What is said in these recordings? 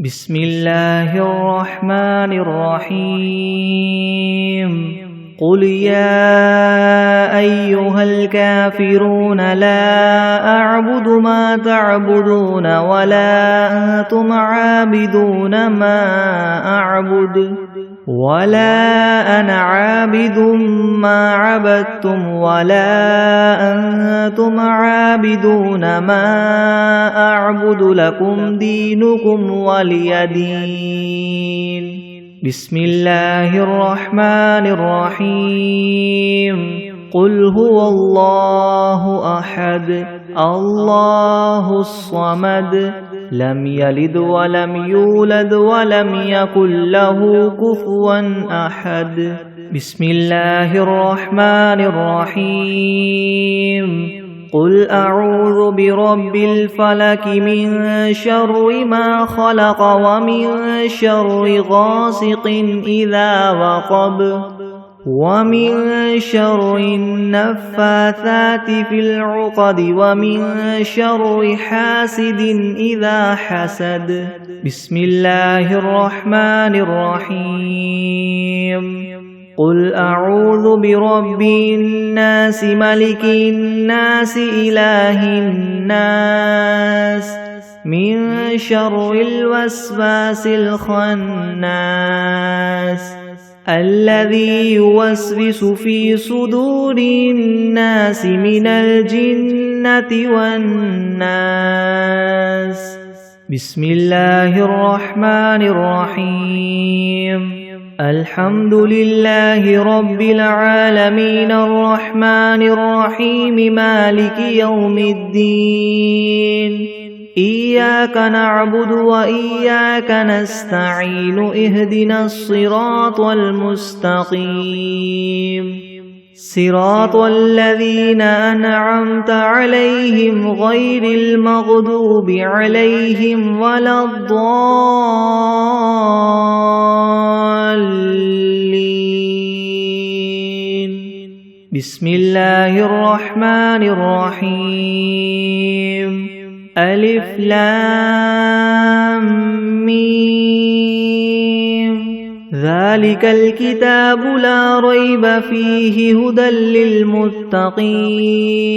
بسم الله الرحمن الرحيم قل يا أيها الكافرون لا أعبد ما تعبدون ولا أنتم عابدون ما أعبد ولا أنا عابد ما عبدتم ولا أنتم عابدون ما أعبد لكم دينكم ولي دين. بسم الله الرحمن الرحيم قل هو الله أحد الله الصمد لم يلد ولم يولد ولم يكن له كفوا أحد. بسم الله الرحمن الرحيم قل أعوذ برب الفلك من شر ما خلق ومن شر غاسق إذا وقب ومن شر النفاثات في العقد ومن شر حاسد إذا حسد. بسم الله الرحمن الرحيم قل أعوذ برب الناس ملك الناس إله الناس من شر الوسواس الخناس الذي يوسوس في صدور الناس من الجنة والناس. بسم الله الرحمن الرحيم الحمد لله رب العالمين الرحمن الرحيم مالك يوم الدين إياك نعبد وإياك نستعين اهدنا الصراط المستقيم صراط الذين أنعمت عليهم غير المغضوب عليهم ولا الضالين. بسم الله الرحمن الرحيم ألف لام ميم ذلك الكتاب لا ريب فيه هدى للمتقين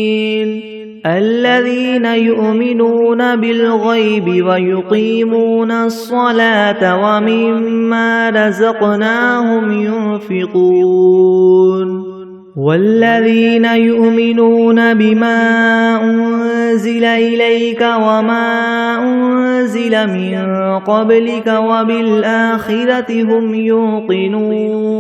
الذين يؤمنون بالغيب ويقيمون الصلاة ومما رزقناهم ينفقون والذين يؤمنون بما أنزل إليك وما أنزل من قبلك وبالآخرة هم يوقنون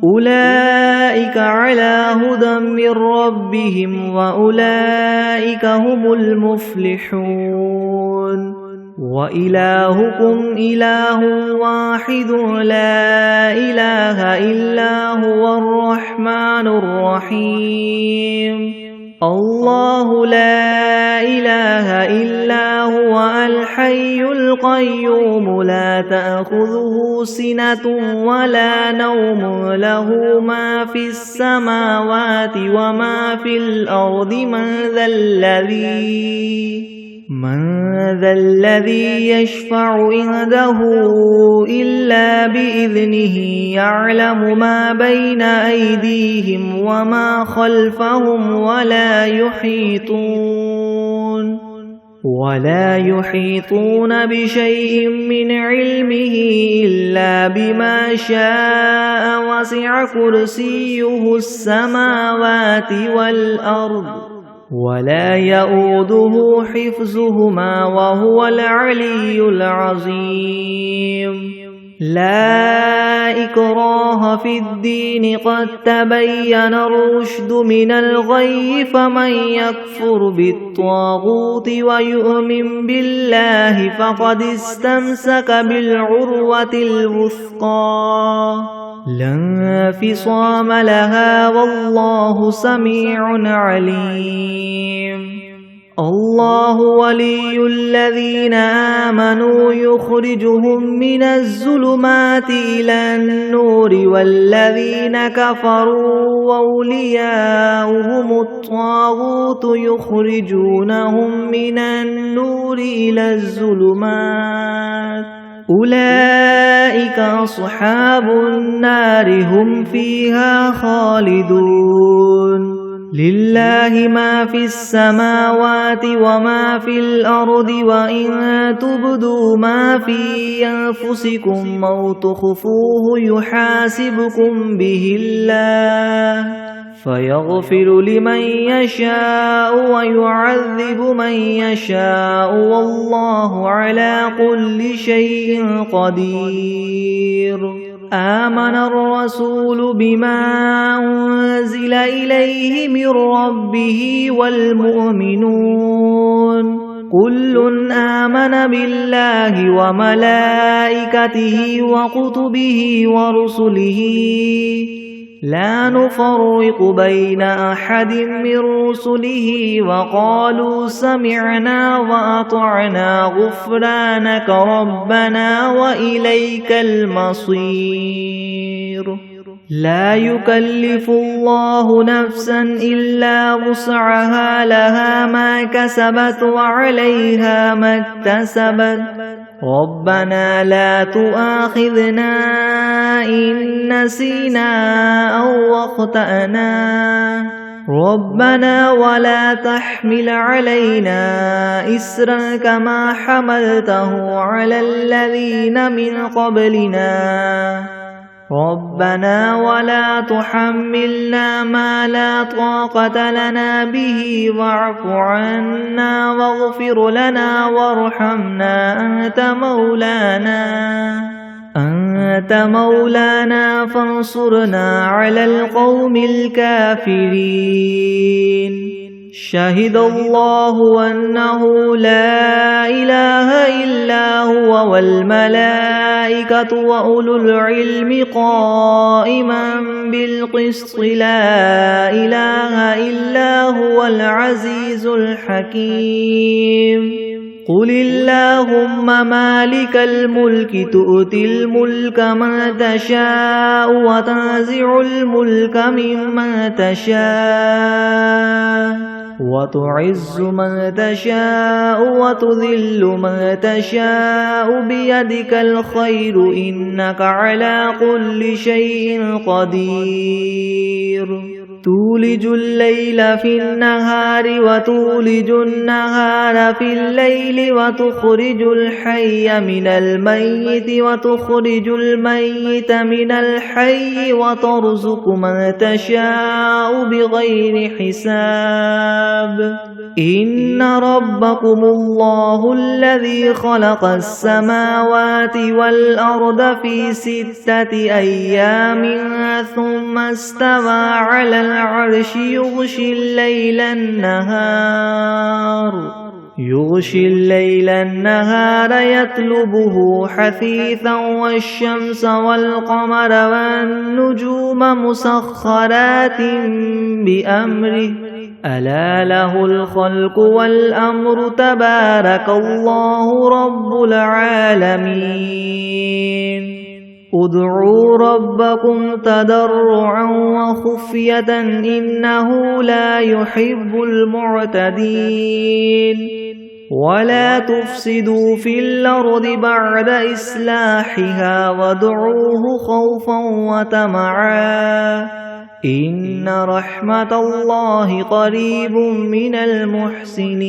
أولئك على هدى من ربهم وأولئك هم المفلحون. وإلهكم إله واحد لا إله إلا هو الرحمن الرحيم الله لا إله إلا هو الحي القيوم لا تأخذه سنة ولا نوم له ما في السماوات وما في الأرض من ذا الذي يشفع عنده إلا بإذنه يعلم ما بين أيديهم وما خلفهم ولا يحيطون بشيء من علمه إلا بما شاء وسع كرسيه السماوات والأرض ولا يؤوده حفظهما وهو العلي العظيم. لا إكراه في الدين قد تبين الرشد من الغي فمن يكفر بالطاغوت ويؤمن بالله فقد استمسك بالعروة الوثقى لا انفصام لها والله سميع عليم. الله ولي الذين آمنوا يخرجهم من الظلمات إلى النور والذين كفروا أولياؤهم الطاغوت يخرجونهم من النور إلى الظلمات أولئك أصحاب النار هم فيها خالدون لله ما في السماوات وما في الأرض وإن تبدوا ما في أنفسكم أو تخفوه يحاسبكم به الله فيغفر لمن يشاء ويعذب من يشاء والله على كل شيء قدير آمن الرسول بما أنزل إليه من ربه والمؤمنون كل آمن بالله وملائكته وكتبه ورسله لا نفرق بين أحد من رسله وقالوا سمعنا وأطعنا غفرانك ربنا وإليك المصير لا يكلف الله نفسا إلا وسعها لها ما كسبت وعليها ما اكتسبت ربنا لا تؤاخذنا إن نسينا أو أخطأنا ربنا ولا تحمل علينا إسرا كما حملته على الذين من قبلنا ربنا ولا تحملنا ما لا طاقة لنا به واعف عنا واغفر لنا وارحمنا أنت مولانا فانصرنا على القوم الكافرين شهد الله أنه لا إله إلا هو والملائكة وأولو العلم قائما بالقسط لا إله إلا هو العزيز الحكيم قل اللهم مالك الملك تؤتي الملك من تشاء وتنزع الملك ممن تشاء وتعز من تشاء وتذل من تشاء بيدك الخير إنك على كل شيء قدير تولج الليل في النهار وتولج النهار في الليل وتخرج الحي من الميت وتخرج الميت من الحي وترزق من تشاء بغير حساب إن ربكم الله الذي خلق السماوات والأرض في 6 أيام ثم استوى على العرش يغشي الليل النهار يطلبه حثيثا والشمس والقمر والنجوم مسخرات بأمره ألا له الخلق والأمر تبارك الله رب العالمين ادعوا ربكم تضرعا وخفية إنه لا يحب المعتدين ولا تفسدوا في الأرض بعد إصلاحها وادعوه خوفا وطمعا إن رحمة الله قريب من المحسنين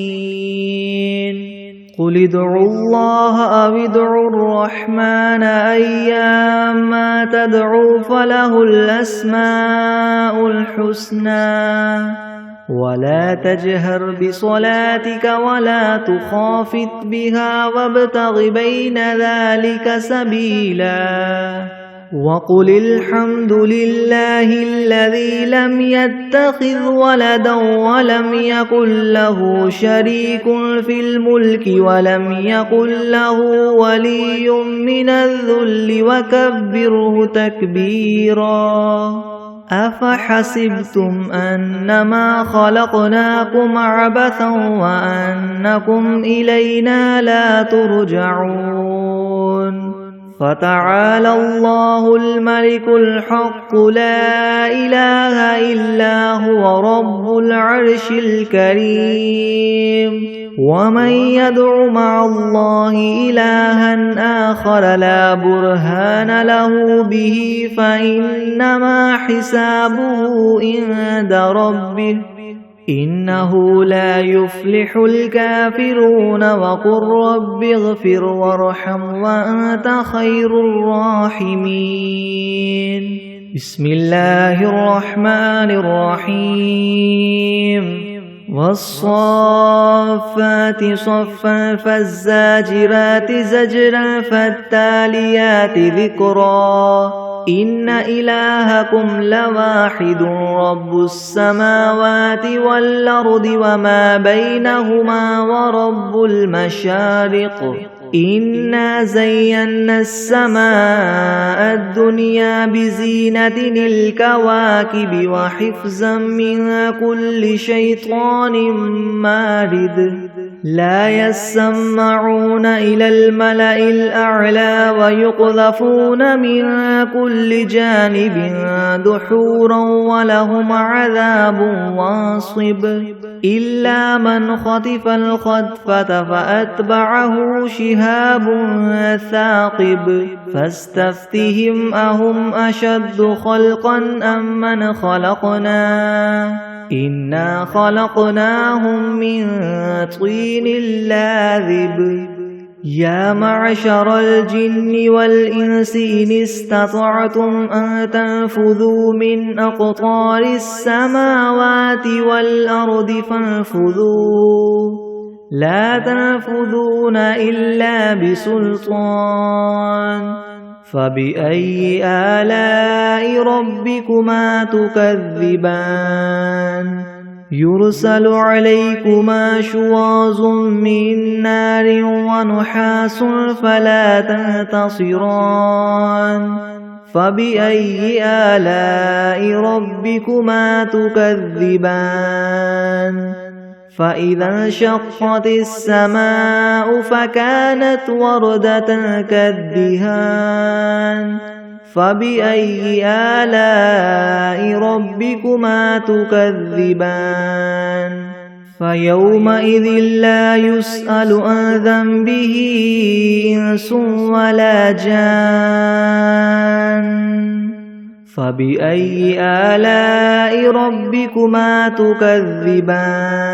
قل ادعوا الله أو ادعوا الرحمن أيما تدعوا فله الأسماء الحسنى ولا تجهر بصلاتك ولا تخافت بها وابتغ بين ذلك سبيلا وقل الحمد لله الذي لم يتخذ ولدا ولم يكن له شريك في الملك ولم يكن له ولي من الذل وكبره تكبيرا أفحسبتم أنما خلقناكم عبثا وأنكم إلينا لا ترجعون فتعالى الله الملك الحق لا إله إلا هو رب العرش الكريم ومن يدع مع الله إلها آخر لا برهان له به فإنما حسابه عند ربه إنه لا يفلح الكافرون وقل رب اغفر وارحم وأنت خير الراحمين بسم الله الرحمن الرحيم والصافات صفا فالزاجرات زجرا فالتاليات ذكرا إن إلهكم لواحد رب السماوات والأرض وما بينهما ورب المشارق إنا زينا السماء الدنيا بزينة الكواكب وحفظا من كل شيطان مارد لا يسمعون إلى الملأ الأعلى ويقذفون من كل جانب دحورا ولهم عذاب واصب إلا من خطف الخطفة فأتبعه شهاب ثاقب فاستفتهم أهم أشد خلقا أم من خلقنا إنا خلقناهم من طين لاذب يا معشر الجن والإنس إن استطعتم أن تنفذوا من أقطار السماوات والأرض فانفذوا لا تنفذون إلا بسلطان فبأي آلاء ربكما تكذبان يرسل عليكما شواظ من نار ونحاس فلا تنتصران فبأي آلاء ربكما تكذبان فإذا انشقت السماء فكانت وردة كالدهان فبأي آلاء ربكما تكذبان فيومئذ لا يسأل عن ذنبه إنس ولا جان فبأي آلاء ربكما تكذبان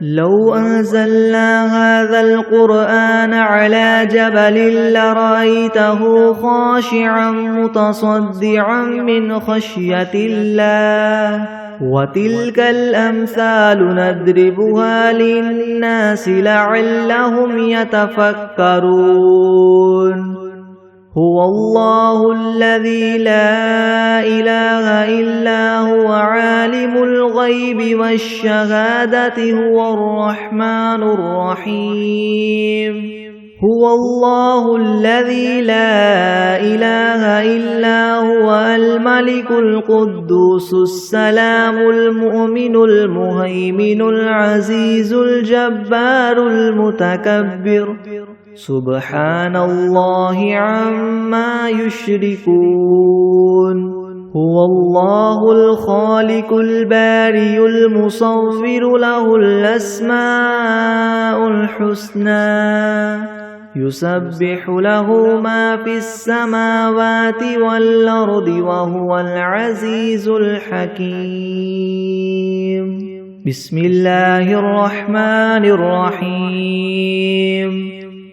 لو أنزلنا هذا القرآن على جبل لرأيته خاشعا متصدعا من خشية الله وتلك الأمثال نضربها للناس لعلهم يتفكرون هو الله الذي لا إله إلا هو عالم الغيب والشهادة هو الرحمن الرحيم هو الله الذي لا إله إلا هو الملك القدوس السلام المؤمن المهيمن العزيز الجبار المتكبر سبحان الله عما يشركون هو الله الخالق الباري المصور له الأسماء الحسنى يسبح له ما في السماوات والأرض وهو العزيز الحكيم بسم الله الرحمن الرحيم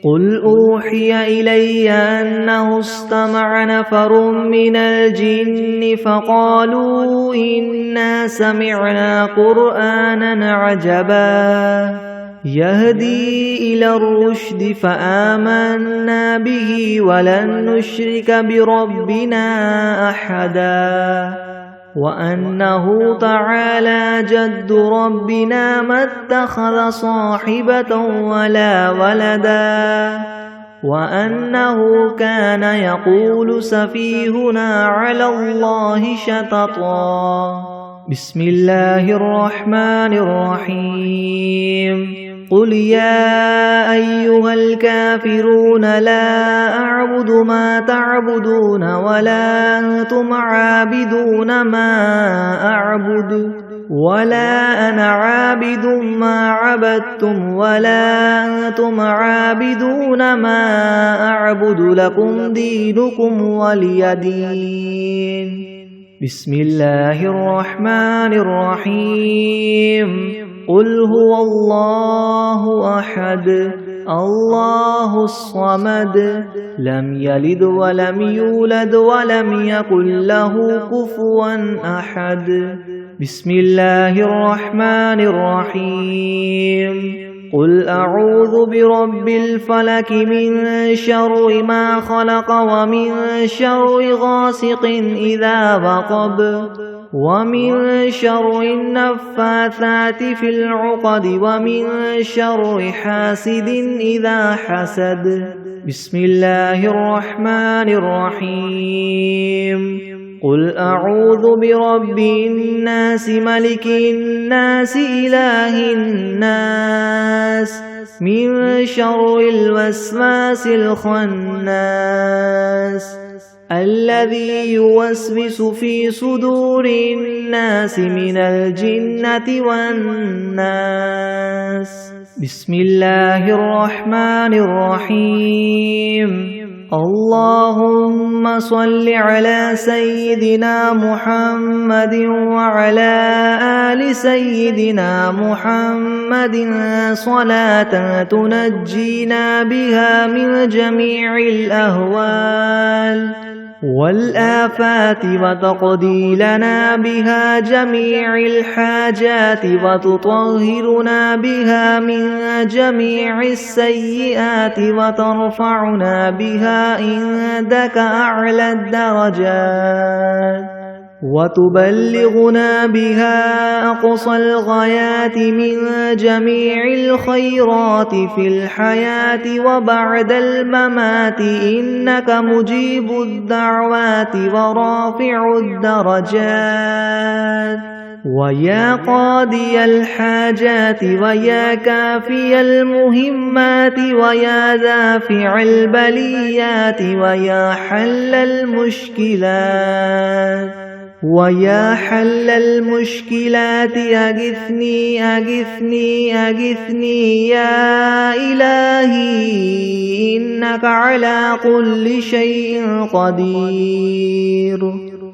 قل أوحي إلي أنه استمع نفر من الجن فقالوا إنا سمعنا قرآنا عجبا يهدي إلى الرشد فآمنا به ولن نشرك بربنا أحدا وأنه تعالى جد ربنا ما اتخذ صاحبة ولا ولدا وأنه كان يقول سفيهنا على الله شططا. بسم الله الرحمن الرحيم. قل يا أيها الكافرون لا أعبد ما تعبدون ولا أنتم عابدون ما أعبد ولا أنا عابد ما عبدتم ولا أنتم عابدون ما أعبد لكم دينكم ولي دين. بسم الله الرحمن الرحيم. قل هو الله أحد الله الصمد لم يلد ولم يولد ولم يكن له كفوا أحد. بسم الله الرحمن الرحيم. قل أعوذ برب الفلك من شر ما خلق ومن شر غاسق إذا وقب ومن شر النفاثات في العقد ومن شر حاسد إذا حسد. بسم الله الرحمن الرحيم. قل أعوذ برب الناس ملك الناس إله الناس من شر الوسواس الخناس الذي يوسوس في صدور الناس من الجنة والناس. بسم الله الرحمن الرحيم. اللهم صل على سيدنا محمد وعلى آل سيدنا محمد صلاة تنجينا بها من جميع الأهوال والآفات وتقضي لنا بها جميع الحاجات وتطهرنا بها من جميع السيئات وترفعنا بها عندك أعلى الدرجات وتبلغنا بها أقصى الغايات من جميع الخيرات في الحياة وبعد الممات إنك مجيب الدعوات ورافع الدرجات ويا قاضي الحاجات ويا كافي المهمات ويا دافع البليات ويا حل المشكلات ويا حل المشكلات أغثني أغثني أغثني يا إلهي إنك على كل شيء قدير.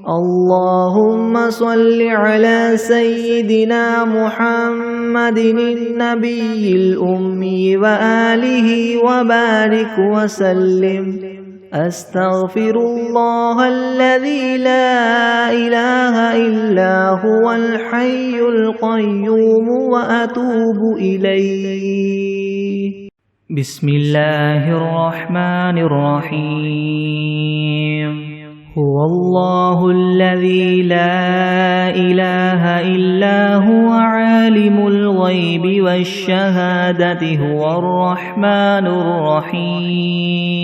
اللهم صل على سيدنا محمد النبي الأمي وآله وبارك وسلم. أستغفر الله الذي لا إله إلا هو الحي القيوم وأتوب إليه. بسم الله الرحمن الرحيم. هو الله الذي لا إله إلا هو عالم الغيب والشهادة هو الرحمن الرحيم.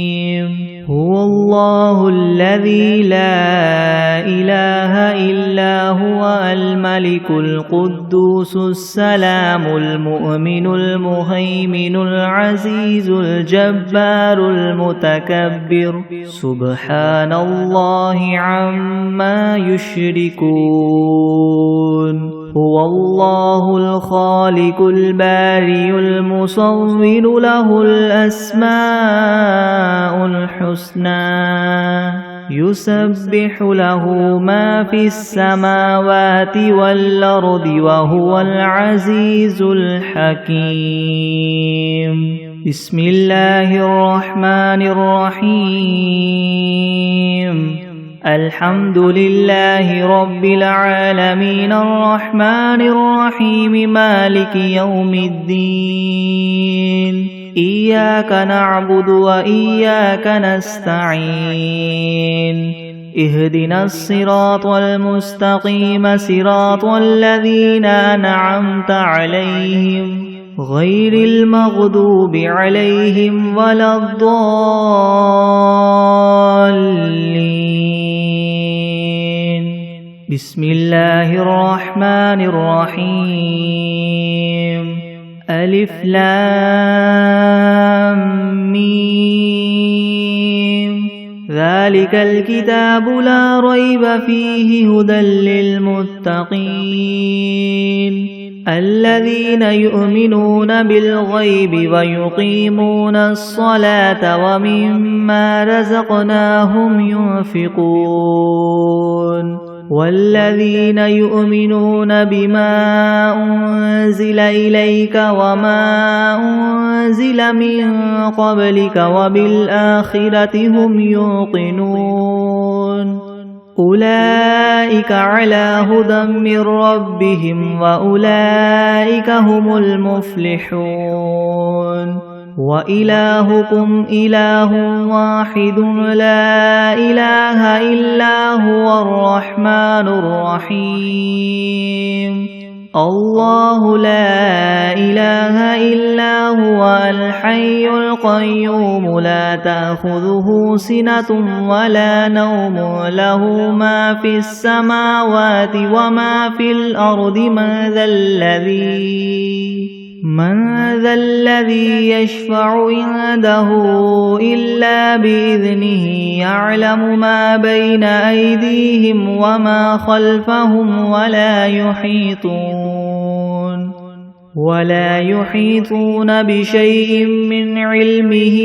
هو الله الذي لا إله إلا هو الملك القدوس السلام المؤمن المهيمن العزيز الجبار المتكبر سبحان الله عما يشركون. هو الله الخالق البارئ المصور له الأسماء الحسنى يسبح له ما في السماوات والأرض وهو العزيز الحكيم. بسم الله الرحمن الرحيم. الحمد لله رب العالمين الرحمن الرحيم مالك يوم الدين إياك نعبد وإياك نستعين اهدنا الصراط المستقيم صراط الذين أنعمت عليهم غير المغضوب عليهم ولا الضالين. بسم الله الرحمن الرحيم. ألف لام ميم. ذلك الكتاب لا ريب فيه هدى للمتقين الذين يؤمنون بالغيب ويقيمون الصلاة ومما رزقناهم ينفقون والذين يؤمنون بما أنزل إليك وما أنزل من قبلك وبالآخرة هم يوقنون أولئك على هدى من ربهم وأولئك هم المفلحون وإلهكم إله واحد لا إله إلا هو الرحمن الرحيم. الله لا إله إلا هو الحي القيوم لا تأخذه سنة ولا نوم له ما في السماوات وما في الأرض من ذا الذي يشفع عنده إلا بإذنه يعلم ما بين أيديهم وما خلفهم ولا يحيطون بشيء من علمه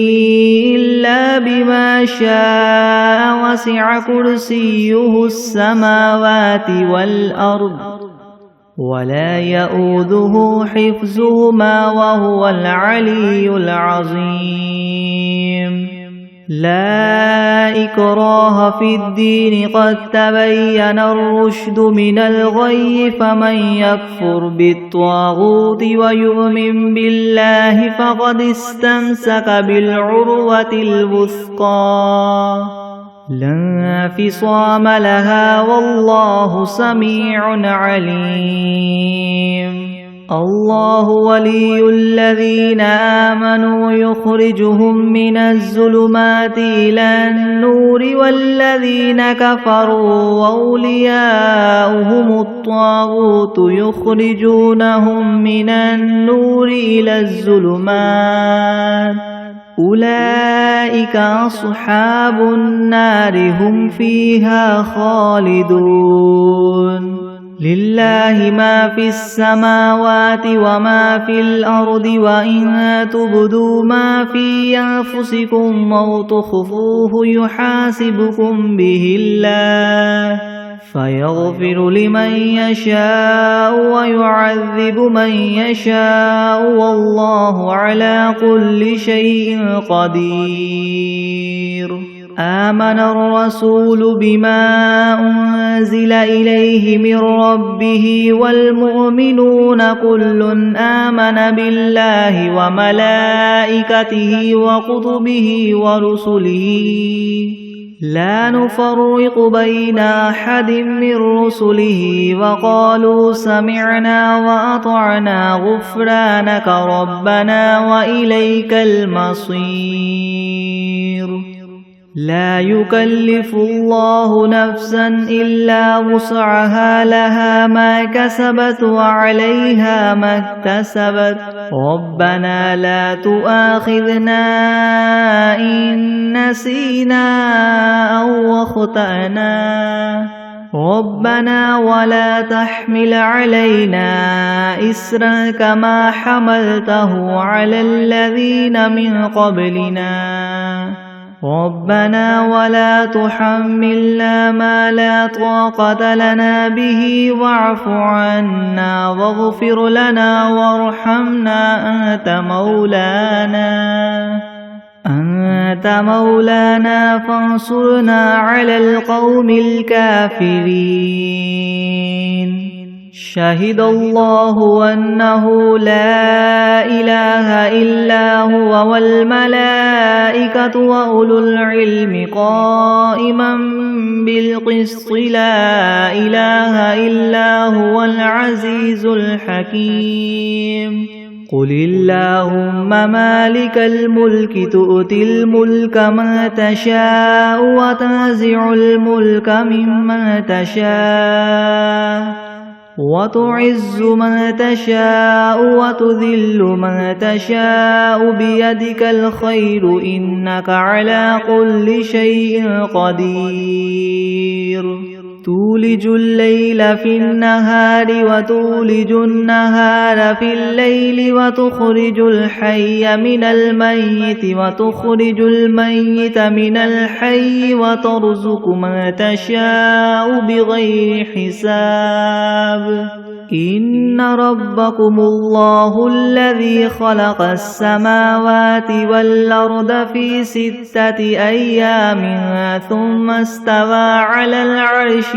إلا بما شاء وسع كرسيه السماوات والأرض ولا يؤوده حفظهما وهو العلي العظيم. لا إكراه في الدين قد تبين الرشد من الغي فمن يكفر بالطاغوت ويؤمن بالله فقد استمسك بالعروة الوثقى لا انفصام لها والله سميع عليم. الله ولي الذين آمنوا يخرجهم من الظلمات إلى النور والذين كفروا أولياؤهم الطاغوت يخرجونهم من النور إلى الظلمات أولئك أصحاب النار هم فيها خالدون. لله ما في السماوات وما في الأرض وإن تبدوا ما في أنفسكم أو تخفوه يحاسبكم به الله فيغفر لمن يشاء ويعذب من يشاء والله على كل شيء قدير. آمن الرسول بما أنزل إليه من ربه والمؤمنون كل آمن بالله وملائكته وكتبه ورسله لا نفرق بين أحد من رسله وقالوا سمعنا وأطعنا غفرانك ربنا وإليك المصير. لا يكلف الله نفسا إلا وسعها لها ما كسبت وعليها ما اكتسبت ربنا لا تؤاخذنا إن نسينا أو أخطأنا ربنا ولا تحمل علينا إسرا كما حملته على الذين من قبلنا ربنا ولا تحملنا ما لا طاقة لنا به واعف عنا واغفر لنا وارحمنا أنت مولانا فانصرنا على القوم الكافرين. شهد الله أنه لا إله إلا هو والملائكة وأولو العلم قائما بالقسط لا إله إلا هو العزيز الحكيم. قل اللهم مالك الملك تؤتي الملك من تشاء وتنزع الملك ممن تشاء وتعز من تشاء وتذل من تشاء بيدك الخير إنك على كل شيء قدير تولج الليل في النهار وتولج النهار في الليل وتخرج الحي من الميت وتخرج الميت من الحي وترزق من تشاء بغير حساب إن ربكم الله الذي خلق السماوات والأرض في 6 أيام ثم استوى على العرش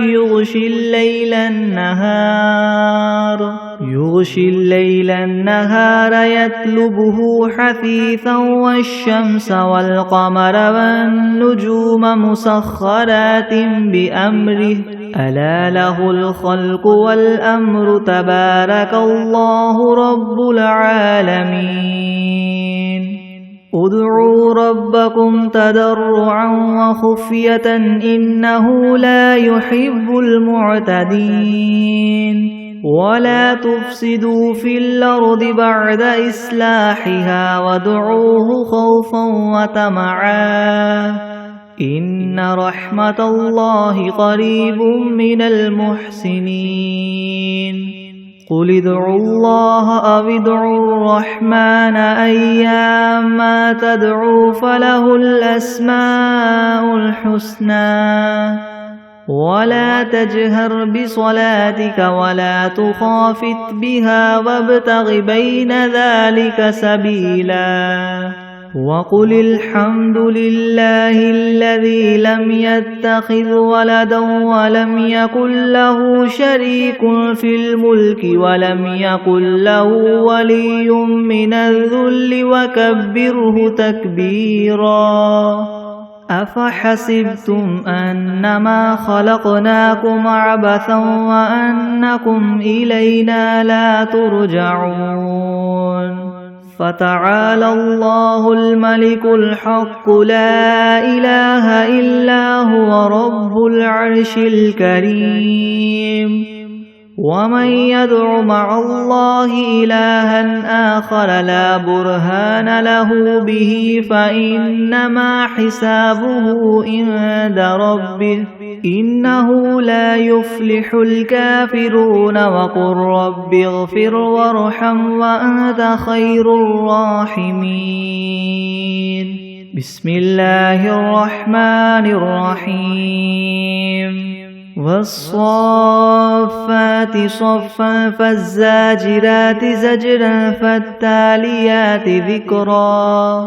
يغشي الليل النهار يطلبه حثيثا والشمس والقمر والنجوم مسخرات بأمره ألا له الخلق والأمر تبارك الله رب العالمين ادعوا ربكم تضرعا وخفية إنه لا يحب المعتدين ولا تفسدوا في الأرض بعد إصلاحها وادعوه خوفا وطمعا إن رحمة الله قريب من المحسنين قل ادعوا الله أو ادعوا الرحمن أيما تدعوا فله الأسماء الحسنى ولا تجهر بصلاتك ولا تخافت بها وابتغ بين ذلك سبيلا وقل الحمد لله الذي لم يتخذ ولدا ولم يكن له شريك في الملك ولم يكن له ولي من الذل وكبره تكبيرا أفحسبتم أنما خلقناكم عبثا وأنكم إلينا لا ترجعون فتعالى الله الملك الحق لا إله إلا هو رب العرش الكريم ومن يدع مع الله إلها آخر لا برهان له به فإنما حسابه عند ربه إنه لا يفلح الكافرون وقل رب اغفر وارحم وأنت خير الراحمين بسم الله الرحمن الرحيم والصافات صفا فالزاجرات زجرا فالتاليات ذكرا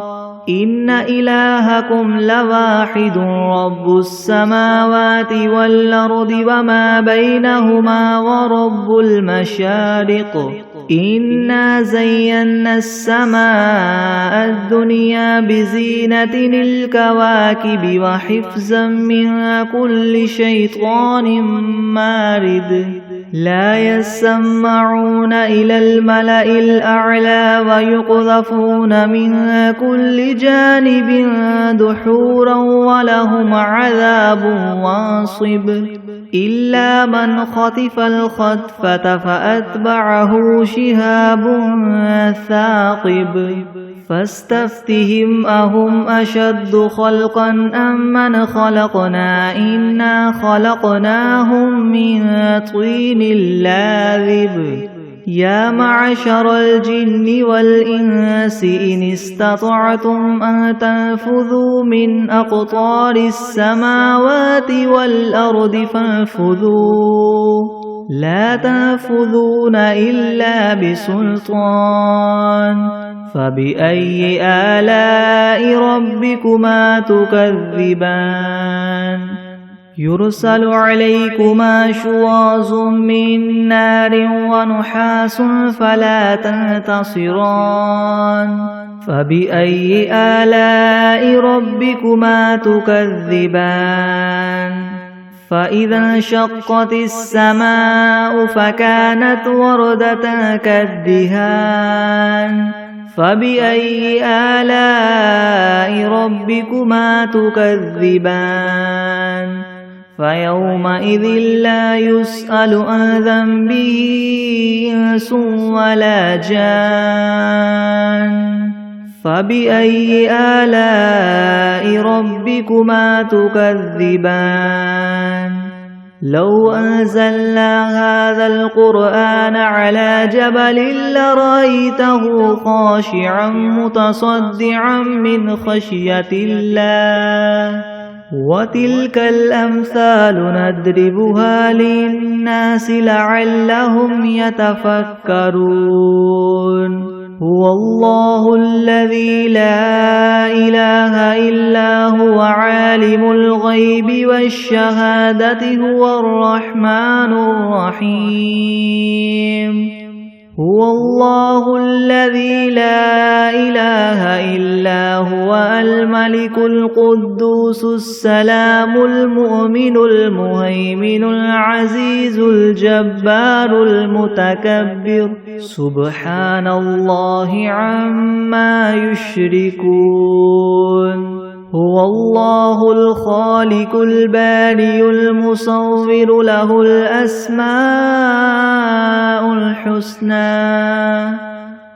إن إلهكم لواحد رب السماوات والأرض وما بينهما ورب المشارق إنا زينا السماء الدنيا بزينة الكواكب وحفظا من كل شيطان مارد لا يسمعون إلى الملأ الأعلى ويقذفون من كل جانب دحورا ولهم عذاب واصب إلا من خطف الخطفة فأتبعه شهاب ثاقب فاستفتهم أهم أشد خلقا أم من خلقنا إنا خلقناهم من طين لاذب يا معشر الجن والإنس إن استطعتم أن تنفذوا من أقطار السماوات والأرض فانفذوا لا تنفذون إلا بسلطان فبأي آلاء ربكما تكذبان يرسل عليكما شواظ من نار ونحاس فلا تنتصران فبأي آلاء ربكما تكذبان فإذا انشقت السماء فكانت وردة كالدهان فبأي آلاء ربكما تكذبان فيومئذ لا يسأل عن ذنبه إنس ولا جان فبأي آلاء ربكما تكذبان لو أنزلنا هذا القرآن على جبل لرأيته خاشعا متصدعا من خشية الله وتلك الأمثال نضربها للناس لعلهم يتفكرون هو الله الذي لا إله إلا هو عالم الغيب والشهادة هو الرحمن الرحيم هو الله الذي لا إله إلا هو الملك القدوس السلام المؤمن المهيمن العزيز الجبار المتكبر سبحان الله عما يشركون هو الله الخالق البارئ المصور له الأسماء الحسنى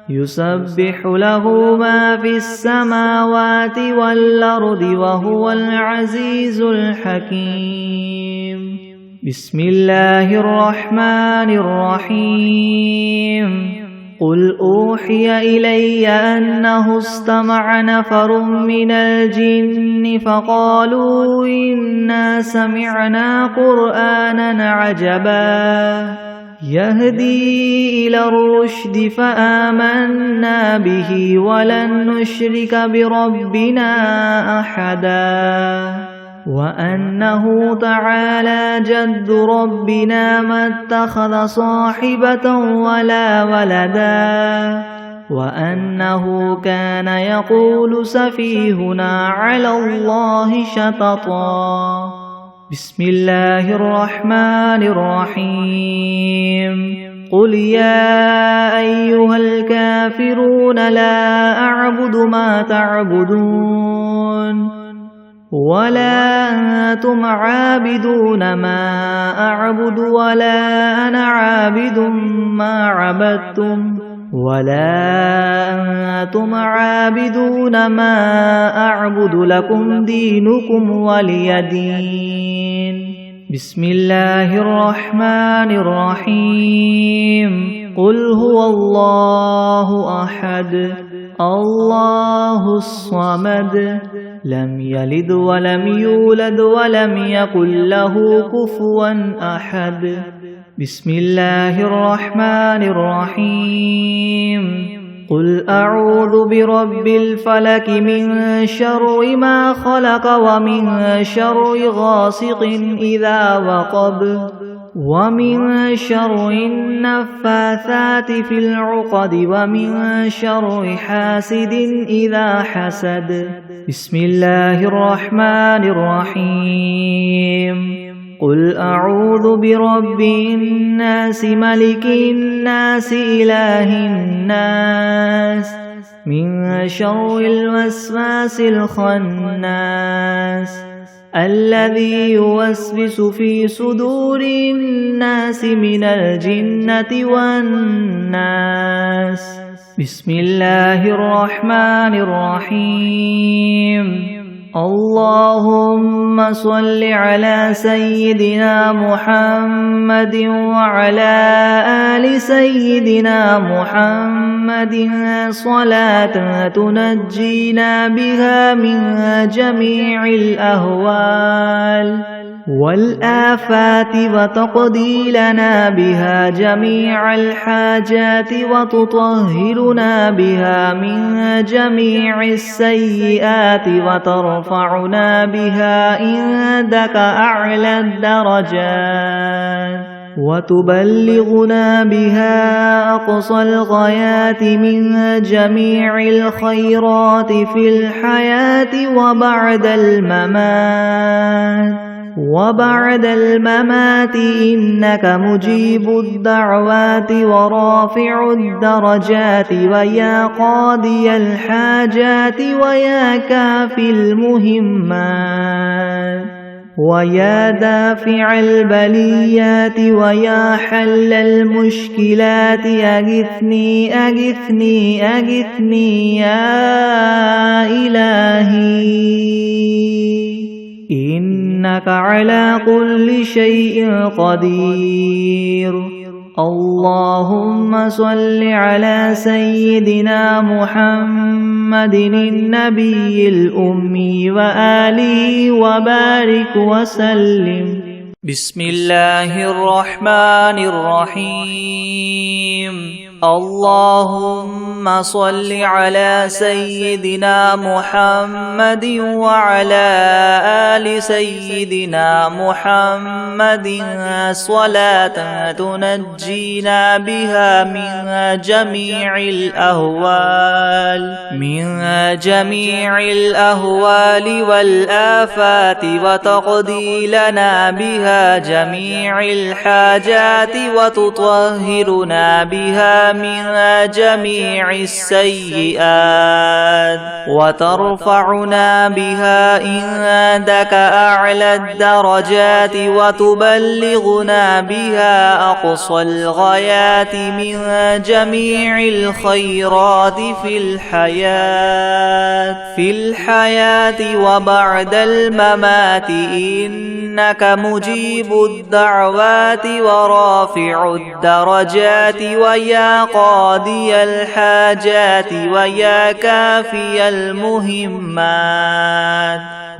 يسبح له ما في السماوات والأرض وهو العزيز الحكيم بسم الله الرحمن الرحيم قل أوحي إلي أنه استمع نفر من الجن فقالوا إنا سمعنا قرآنا عجبا يهدي إلى الرشد فآمنا به ولن نشرك بربنا أحدا وأنه تعالى جد ربنا ما اتخذ صاحبة ولا ولدا وأنه كان يقول سفيهنا على الله شططا بسم الله الرحمن الرحيم قل يا أيها الكافرون لا أعبد ما تعبدون ولا أنتم عابدون ما أعبد ولا أنا عابد ما عبدتم ولا أنتم عابدون ما أعبد لكم دينكم ولي دين بسم الله الرحمن الرحيم قل هو الله أحد الله الصمد لم يلد ولم يولد ولم يكن له كفوا أحد بسم الله الرحمن الرحيم قل أعوذ برب الفلك من شر ما خلق ومن شر غاسق إذا وقب ومن شر النفاثات في العقد ومن شر حاسد إذا حسد بسم الله الرحمن الرحيم قل أعوذ برب الناس ملك الناس إله الناس من شر الوسواس الخناس الذي يوسوس في صدور الناس من الجنة والناس بسم الله الرحمن الرحيم اللهم صل على سيدنا محمد وعلى آل سيدنا محمد صلاة تنجينا بها من جميع الأهوال والآفات وتقضي لنا بها جميع الحاجات وتطهرنا بها من جميع السيئات وترفعنا بها عندك أعلى الدرجات وتبلغنا بها أقصى الغايات من جميع الخيرات في الحياة وبعد الممات وبعد الممات إنك مجيب الدعوات ورافع الدرجات ويا قاضي الحاجات ويا كافي المهمات ويا دافع البليات ويا حل المشكلات أغثني أغثني أغثني يا إلهي إنك على كل شيء قدير. اللهم صل على سيدنا محمد النبي الأمي وآله وبارك وسلم. بسم الله الرحمن الرحيم. اللهم صل على سيدنا محمد وعلى آل سيدنا محمد صلاة تنجينا بها من جميع الأهوال والآفات وتقضي لنا بها جميع الحاجات وتطهرنا بها من جميع السيئات وترفعنا بها عندك أعلى الدرجات وتبلغنا بها أقصى الغايات من جميع الخيرات في الحياة وبعد الممات إنك مجيب الدعوات ورافع الدرجات ويا قاضي الحاجات ويا كافي المهمات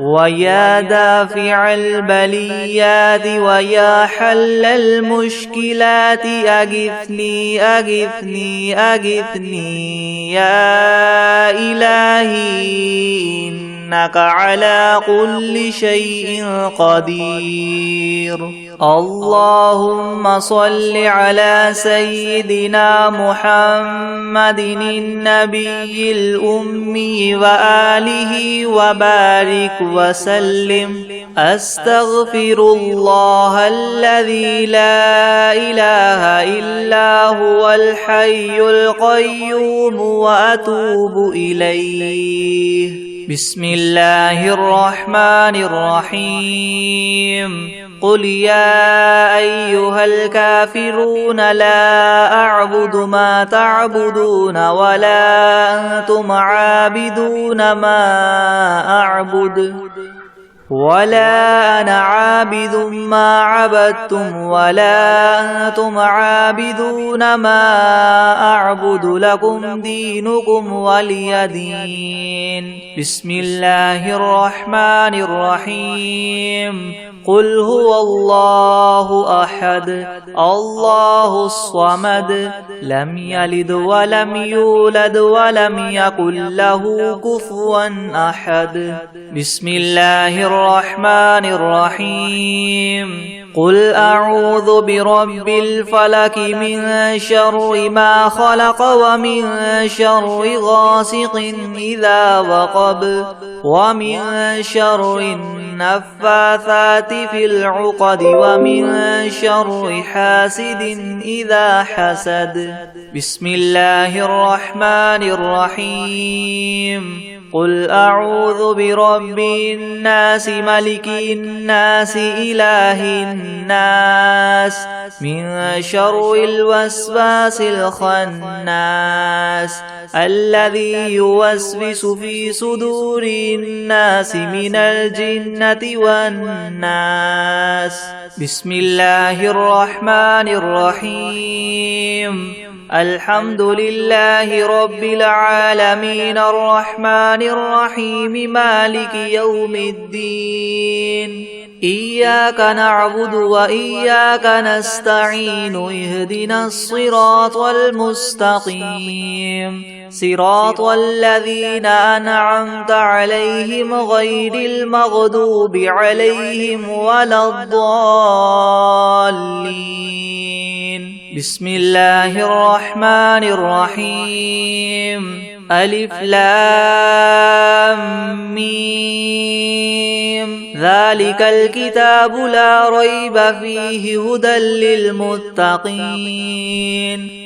ويا دافع البليات ويا حل المشكلات أغثني أغثني أغثني يا إلهي إنك على كل شيء قدير. اللهم صل على سيدنا محمد النبي الأمي وآله وبارك وسلم. أستغفر الله الذي لا إله إلا هو الحي القيوم وأتوب إليه. بسم الله الرحمن الرحيم. قل يا أيها الكافرون لا أعبد ما تعبدون ولا أنتم عابدون ما أعبد ولا أنا عابد ما عبدتم ولا أنتم عابدون ما أعبد لكم دينكم ولي دين. بسم الله الرحمن الرحيم. قل هو الله أحد الله الصمد لم يلد ولم يولد ولم يكن له كفوا أحد. بسم الله الرحمن الرحيم. قل أعوذ برب الفلك من شر ما خلق ومن شر غاسق إذا وقب ومن شر النفاثات في العقد ومن شر حاسد إذا حسد. بسم الله الرحمن الرحيم. قل أعوذ برب الناس ملك الناس إله الناس من شر الوسواس الخناس الذي يوسوس في صدور الناس من الجنة والناس. بسم الله الرحمن الرحيم. الحمد لله رب العالمين الرحمن الرحيم مالك يوم الدين. إياك نعبد وإياك نستعين اهدنا الصراط المستقيم صراط الذين أنعمت عليهم غير المغضوب عليهم ولا الضالين. بسم الله الرحمن الرحيم. ألف لام ميم ذلك الكتاب لا ريب فيه هدى للمتقين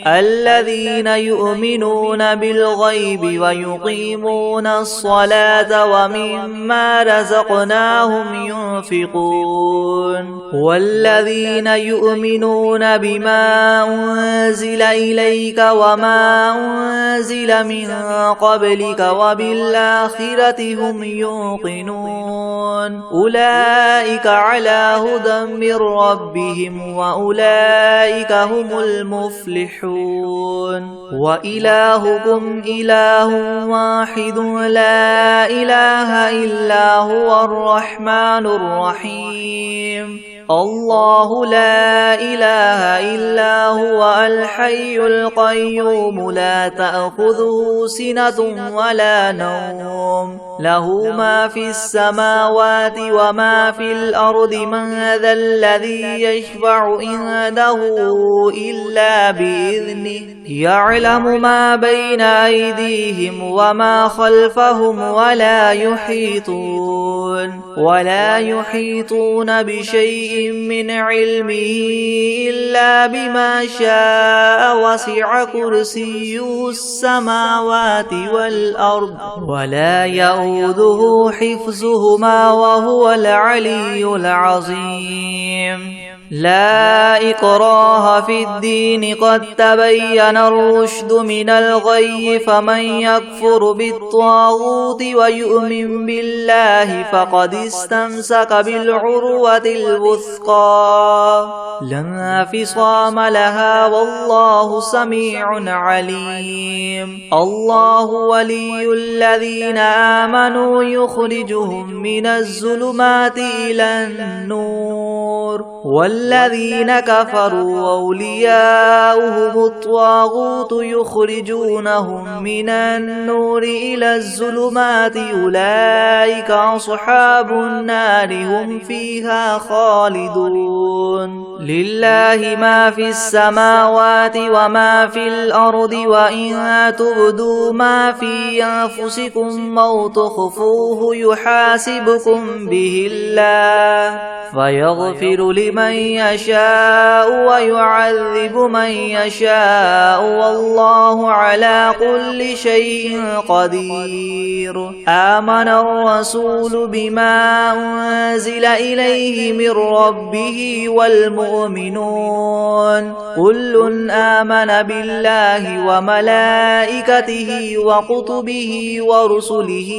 الذين يؤمنون بالغيب ويقيمون الصلاة ومما رزقناهم ينفقون والذين يؤمنون بما أنزل إليك وما أنزل من قبلك وبالآخرة هم يوقنون أولئك على هدى من ربهم وأولئك هم المفلحون وإلهكم إله واحد لا إله إلا هو الرحمن الرحيم الله لا إله إلا هو الحي القيوم لا تأخذه سنة ولا نوم له ما في السماوات وما في الأرض من ذا الذي يشفع عنده إلا بإذنه يعلم ما بين أيديهم وما خلفهم ولا يحيطون بشيء من علمه إلا بما شاء وسع كرسيه السماوات والأرض ولا يؤوده حفظهما وهو العلي العظيم لا إكراه في الدين قد تبين الرشد من الغي فمن يكفر بالطاغوت ويؤمن بالله فقد استمسك بالعروة الوثقى لا انفصام لها والله سميع عليم الله ولي الذين آمنوا يخرجهم من الظلمات إلى النور والذين كفروا أولياؤهم الطاغوت يخرجونهم من النور إلى الظلمات أولئك أصحاب النار هم فيها خالدون لله ما في السماوات وما في الأرض وإن تبدوا ما في أنفسكم أو تخفوه يحاسبكم به الله فيغفر لمن يشاء ويعذب من يشاء والله على كل شيء قدير آمن الرسول بما أنزل إليه من ربه والمؤمنون كل آمن بالله وملائكته وكتبه ورسله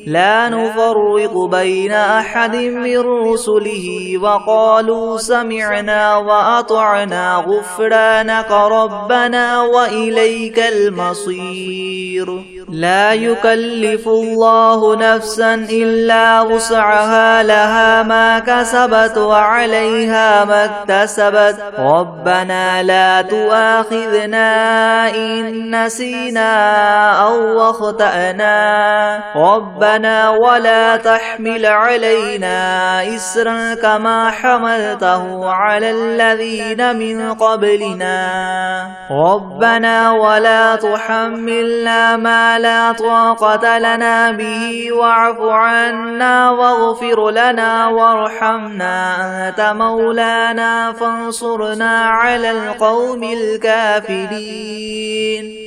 لا نفرق بين أحد من رسله وقالوا سمعنا وأطعنا غفرانك ربنا وإليك المصير لا يكلف الله نفسا إلا وسعها لها ما كسبت وعليها ما اكتسبت ربنا لا تؤاخذنا إن نسينا أو أخطأنا ربنا ولا تحمل علينا إسرا كما حملته على الذين من قبلنا ربنا ولا تحملنا ما لا طاقة لنا به واعف عنا واغفر لنا وارحمنا أنت مولانا فانصرنا على القوم الكافرين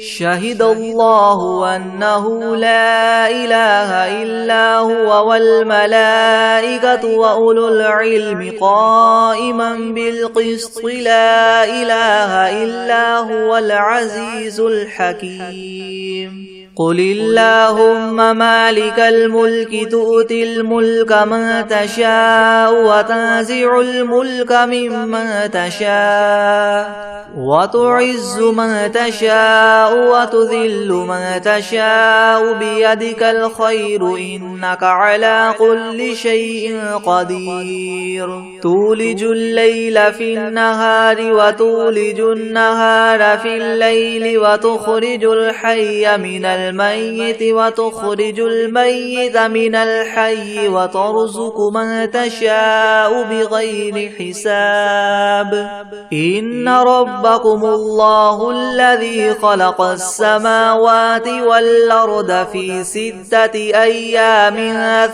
شهد الله أنه لا إله إلا هو والملائكة وأولو العلم قائما بالقسط لا إله إلا هو العزيز الحكيم قل اللهم مالك الملك تؤتي الملك من تشاء وتنزع الملك ممن تشاء وتعز من تشاء وتذل من تشاء بيدك الخير إنك على كل شيء قدير تولج الليل في النهار وتولج النهار في الليل وتخرج الحي من الميت وتخرج الميت من الحي وترزق من تشاء بغير حساب إن ربك ربكم الله الذي خلق السماوات والأرض في 6 أيام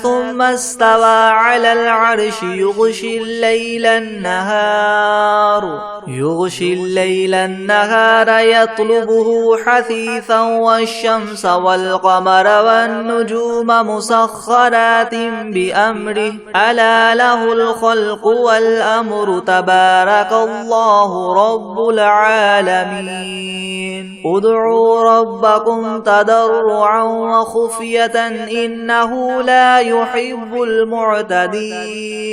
ثم استوى على العرش يغشي الليل النهار يطلبه حثيثا والشمس والقمر والنجوم مسخرات بأمره ألا له الخلق والأمر تبارك الله رب العالمين ادعوا ربكم تضرعا وخفية إنه لا يحب المعتدين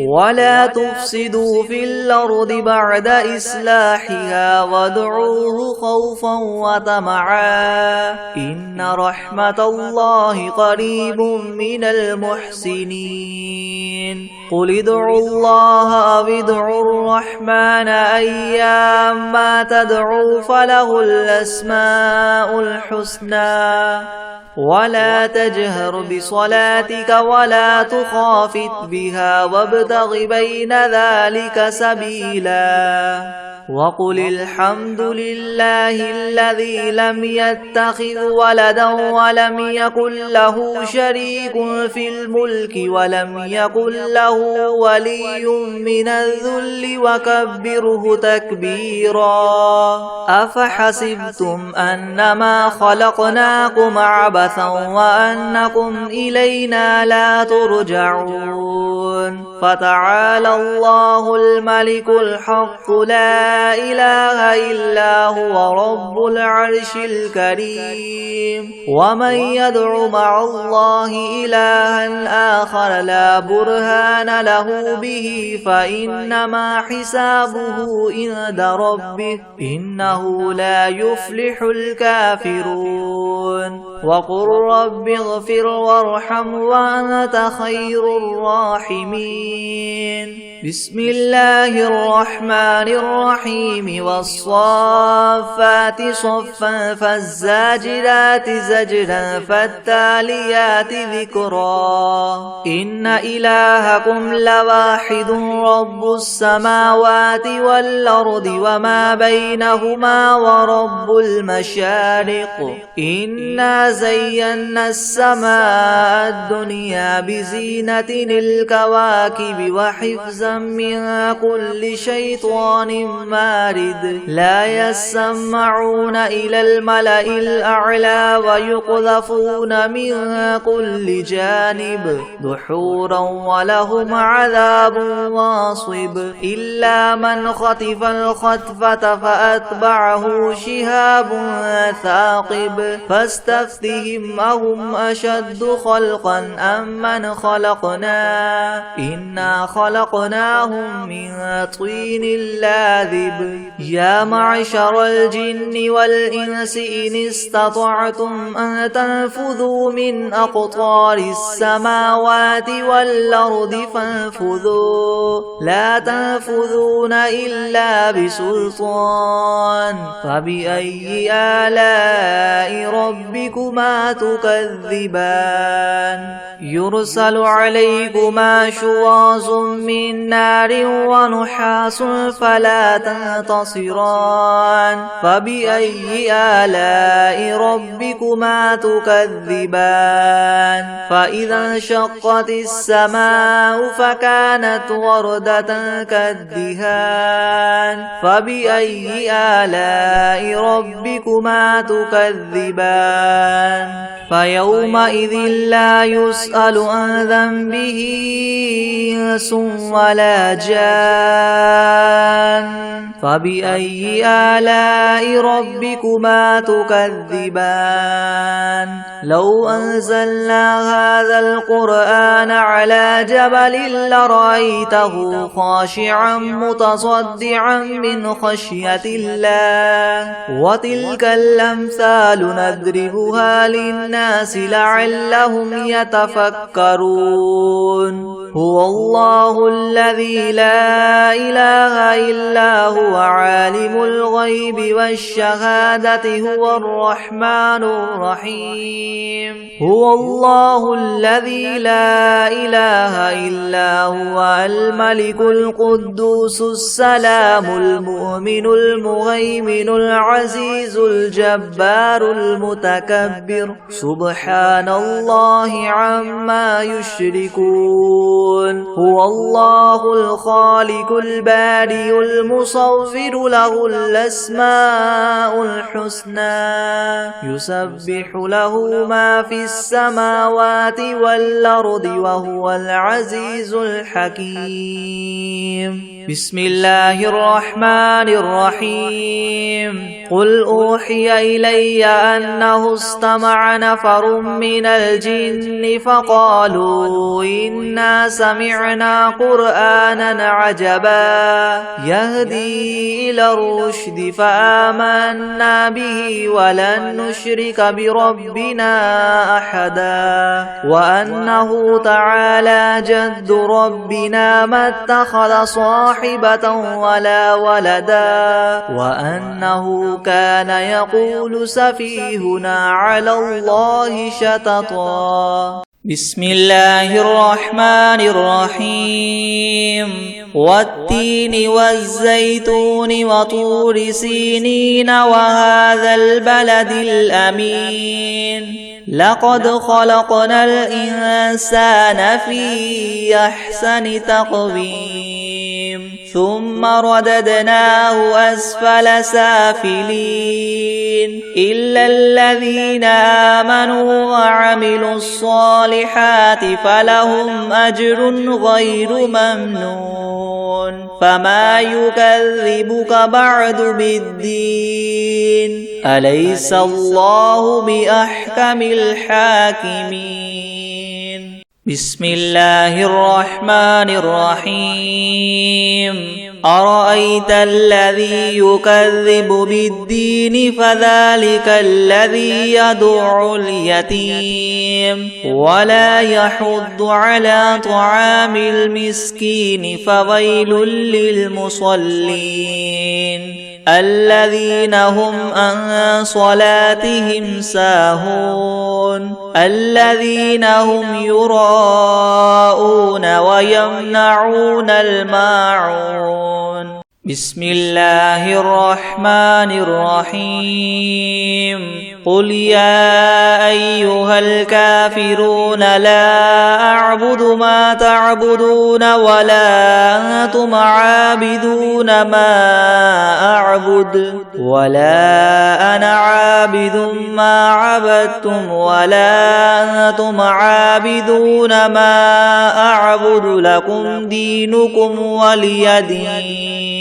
ولا تفسدوا في الأرض بعد إصلاحها وادعوه خوفا وطمعا إن رحمة الله قريب من المحسنين قل ادعوا الله أو ادعوا الرحمن أيما تدعوا فله الأسماء الحسنى ولا تجهر بصلاتك ولا تخافت بها وابتغ بين ذلك سبيلا وقل الحمد لله الذي لم يتخذ ولدا ولم يكن له شريك في الملك ولم يكن له ولي من الذل وكبره تكبيرا أفحسبتم أنما خلقناكم عبثا وأنكم إلينا لا ترجعون فتعالى الله الملك الحق لا إله إلا هو رب العرش الكريم ومن يدع مع الله إلها آخر لا برهان له به فإنما حسابه عند ربه إنه لا يفلح الكافرون وقل رب اغفر وارحم وأنت خير الراحمين بسم الله الرحمن الرحيم والصافات صفا فالزاجرات زجرا فالتاليات ذكرا إن إلهكم لواحد رب السماوات والأرض وما بينهما ورب المشارق إنا زينا السماء الدنيا بزينة الكواكب وحفظا من كل شيطان مارد لا يسمعون إلى الملأ الأعلى ويقذفون من كل جانب دحورا ولهم عذاب واصب إلا من خطف الخطفة فأتبعه شهاب ثاقب فاستفتهم أهم أشد خلقا أم من خلقنا إنا خلقناهم من طين لاذب يا معشر الجن والإنس إن استطعتم أن تنفذوا من أقطار السماوات والأرض فانفذوا لا تنفذون إلا بسلطان فبأي آلاء ربكما تكذبان يرسل عليكما شواظ من نار ونحاس فلا تنتصران فبأي آلاء ربكما تكذبان فإذا انشقت السماء فكانت وردة كالدهان فبأي آلاء ربكما تكذبان فيومئذ لا يسأل عن ذنبه إنس ولا جان فبأي آلاء ربكما تكذبان لو أنزلنا هذا القرآن على جبل لرأيته خاشعا متصدعا من خشية الله وتلك الأمثال نضربها للناس لعلهم يتفكرون هو الله الذي لا إله إلا هو عالم الغيب والشهادة هو الرحمن الرحيم هو الله الذي لا إله إلا هو الملك القدوس السلام المؤمن المهيمن العزيز الجبار المتكبر سبحان الله عما يشركون هو الله الخالق البارئ المصور له الأسماء الحسنى يسبح له ما في السماوات والأرض وهو العزيز الحكيم بسم الله الرحمن الرحيم قل أوحي إلي أنه استمع نفر من الجن فقالوا إنا سمعنا قرآنا عجبا يهدي إلى الرشد فآمنا به ولن نشرك بربنا أحدا وأنه تعالى جد ربنا ما اتخذ صاحبة ولا ولدا وأنه كان يقول سفيهنا على الله شططا بسم الله الرحمن الرحيم والتين والزيتون وطور سينين وهذا البلد الأمين لقد خلقنا الإنسان في أحسن تقويم ثم رددناه أسفل سافلين إلا الذين آمنوا وعملوا الصالحات فلهم أجر غير ممنون فما يكذبك بعد بالدين أليس الله بأحكم الحاكمين بسم الله الرحمن الرحيم أرأيت الذي يكذب بالدين فذلك الذي يدع اليتيم ولا يحض على طعام المسكين فويل للمصلين الذين هم عن صلاتهم ساهون الذين هم يراءون ويمنعون الماعون بسم الله الرحمن الرحيم قل يا أيها الكافرون لا أعبد ما تعبدون ولا أنتم عابدون ما أعبد ولا أنا عابد ما عبدتم ولا أنتم عابدون ما أعبد لكم دينكم ولي دين